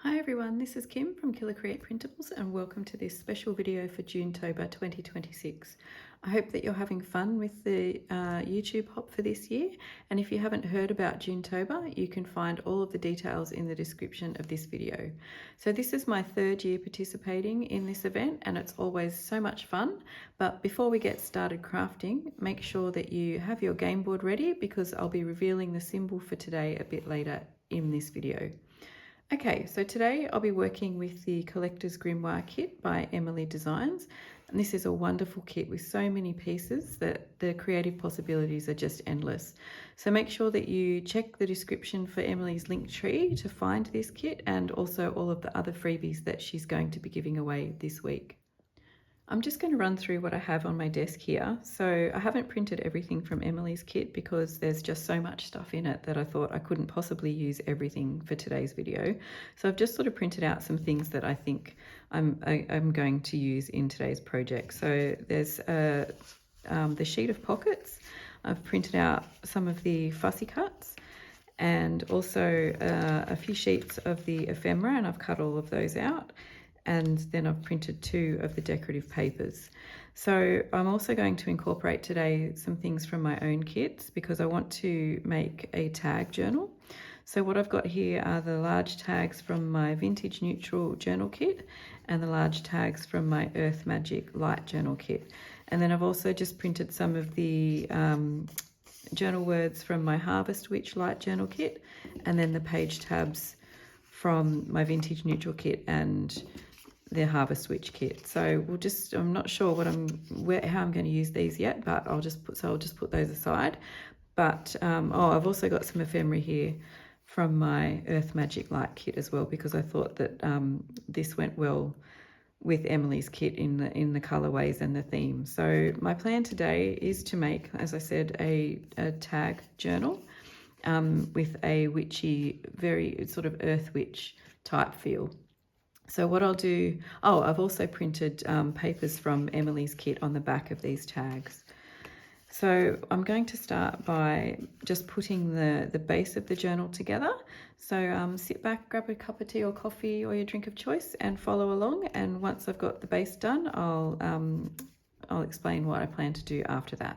Hi everyone, this is Kim from KILA Create Printables and welcome to this special video for Junetober 2026. I hope that you're having fun with the YouTube hop for this year, and if you haven't heard about Junetober, you can find all of the details in the description of this video. So this is my third year participating in this event and it's always so much fun, but before we get started crafting, make sure that you have your game board ready because I'll be revealing the symbol for today a bit later in this video. Okay, so today I'll be working with the Collector's Grimoire kit by Emily Designs. And this is a wonderful kit with so many pieces that the creative possibilities are just endless. So make sure that you check the description for Emily's link tree to find this kit and also all of the other freebies that she's going to be giving away this week. I'm just going to run through what I have on my desk here. So I haven't printed everything from Emily's kit because there's just so much stuff in it that I thought I couldn't possibly use everything for today's video. So I've just sort of printed out some things that I think I'm going to use in today's project. So there's the sheet of pockets. I've printed out some of the fussy cuts and also a few sheets of the ephemera, and I've cut all of those out. And then I've printed 2 of the decorative papers. So I'm also going to incorporate today some things from my own kits because I want to make a tag journal. So what I've got here are the large tags from my Vintage Neutral journal kit and the large tags from my Earth Magic light journal kit. And then I've also just printed some of the journal words from my Harvest Witch light journal kit, and then the page tabs from my Vintage Neutral kit and the Harvest Witch kit. So I'm not sure how I'm going to use these yet, but I'll just put those aside. But I've also got some ephemera here from my Earth Magic light kit as well, because I thought that this went well with Emily's kit in the colorways and the theme. So my plan today is to make, as I said, a tag journal with a witchy, very sort of earth witch type feel. So what I'll do, I've also printed papers from Emily's kit on the back of these tags. So I'm going to start by just putting the base of the journal together. So sit back, grab a cup of tea or coffee or your drink of choice and follow along. And once I've got the base done, I'll explain what I plan to do after that.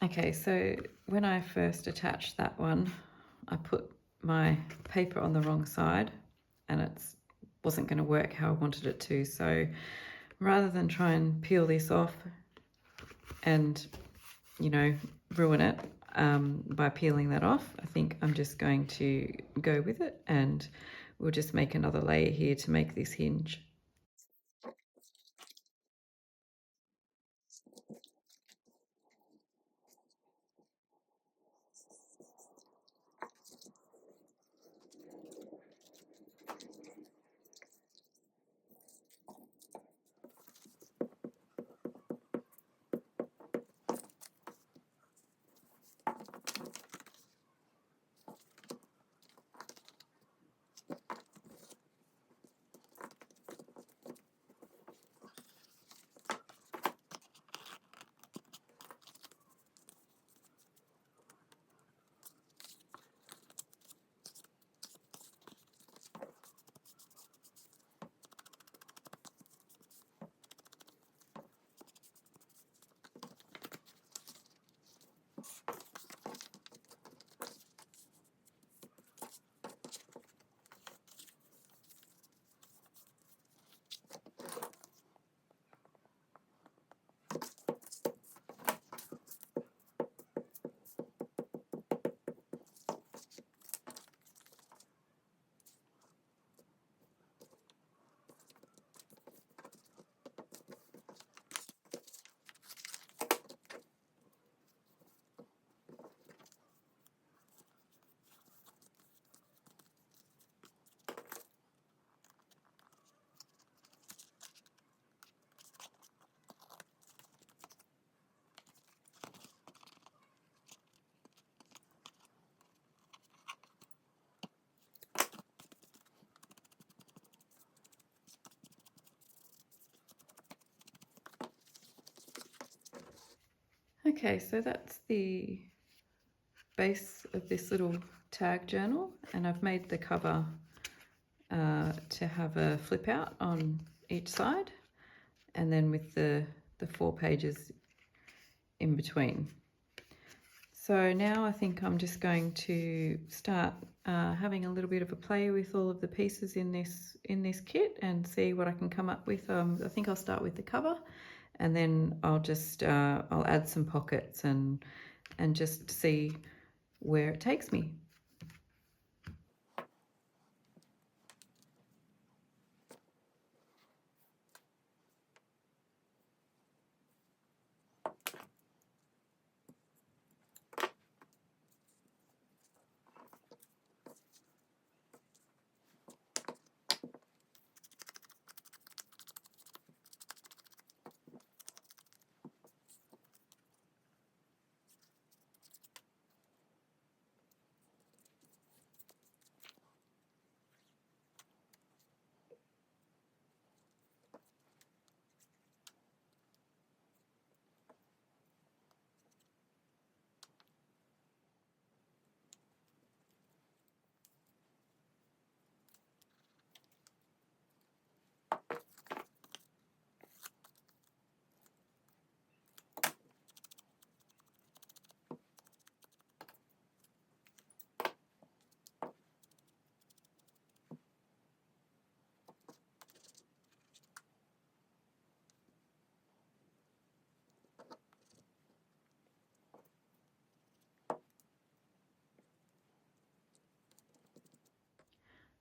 Okay, so when I first attached that one, I put my paper on the wrong side and it wasn't going to work how I wanted it to. So rather than try and peel this off and, ruin it by peeling that off, I think I'm just going to go with it and we'll just make another layer here to make this hinge. Okay, so that's the base of this little tag journal, and I've made the cover to have a flip out on each side, and then with the 4 pages in between. So now I think I'm just going to start having a little bit of a play with all of the pieces in this kit and see what I can come up with. I think I'll start with the cover, and then I'll just I'll add some pockets and just see where it takes me.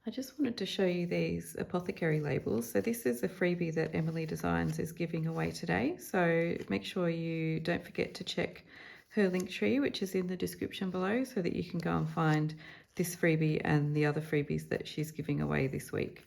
I just wanted to show you these apothecary labels. So this is a freebie that Emily Designs is giving away today. So make sure you don't forget to check her link tree, which is in the description below, so that you can go and find this freebie and the other freebies that she's giving away this week.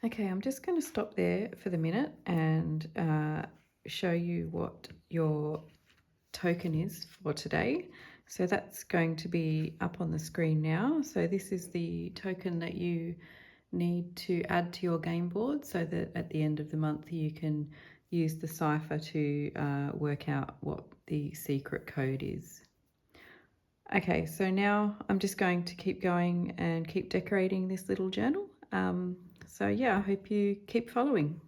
Okay, I'm just going to stop there for the minute and show you what your token is for today. So that's going to be up on the screen now. So this is the token that you need to add to your game board so that at the end of the month you can use the cipher to work out what the secret code is. Okay, so now I'm just going to keep going and keep decorating this little journal. So yeah, I hope you keep following.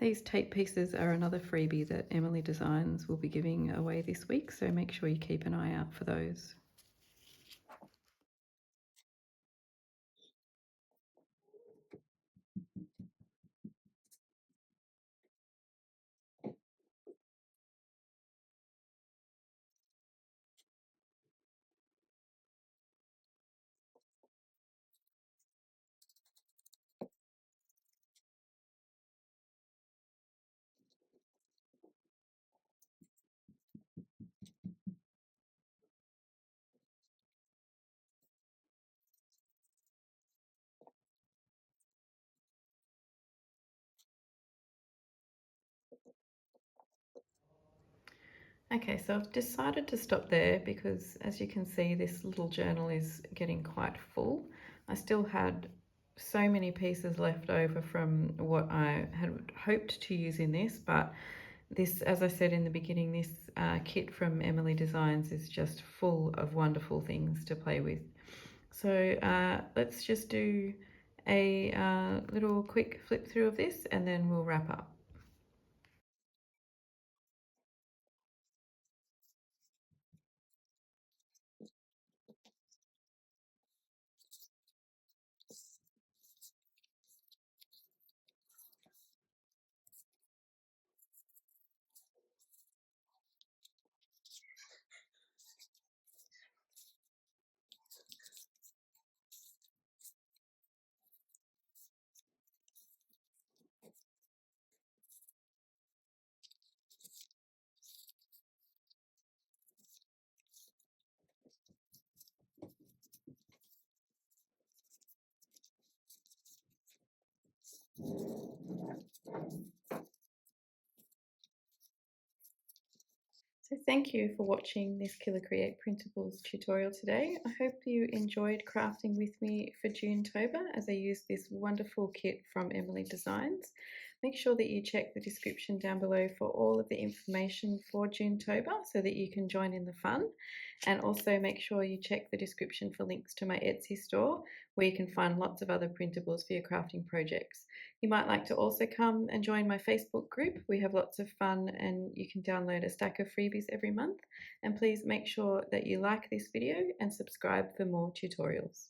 These tape pieces are another freebie that Emily Designs will be giving away this week, so make sure you keep an eye out for those. Okay, so I've decided to stop there because, as you can see, this little journal is getting quite full. I still had so many pieces left over from what I had hoped to use in this, but this, as I said in the beginning, this kit from Emily Designs is just full of wonderful things to play with. So let's just do a little quick flip through of this and then we'll wrap up. So thank you for watching this KILA Create Printables tutorial today. I hope you enjoyed crafting with me for Junetober as I use this wonderful kit from Emily Designs. Make sure that you check the description down below for all of the information for Junetober so that you can join in the fun. And also make sure you check the description for links to my Etsy store where you can find lots of other printables for your crafting projects. You might like to also come and join my Facebook group. We have lots of fun and you can download a stack of freebies every month. And please make sure that you like this video and subscribe for more tutorials.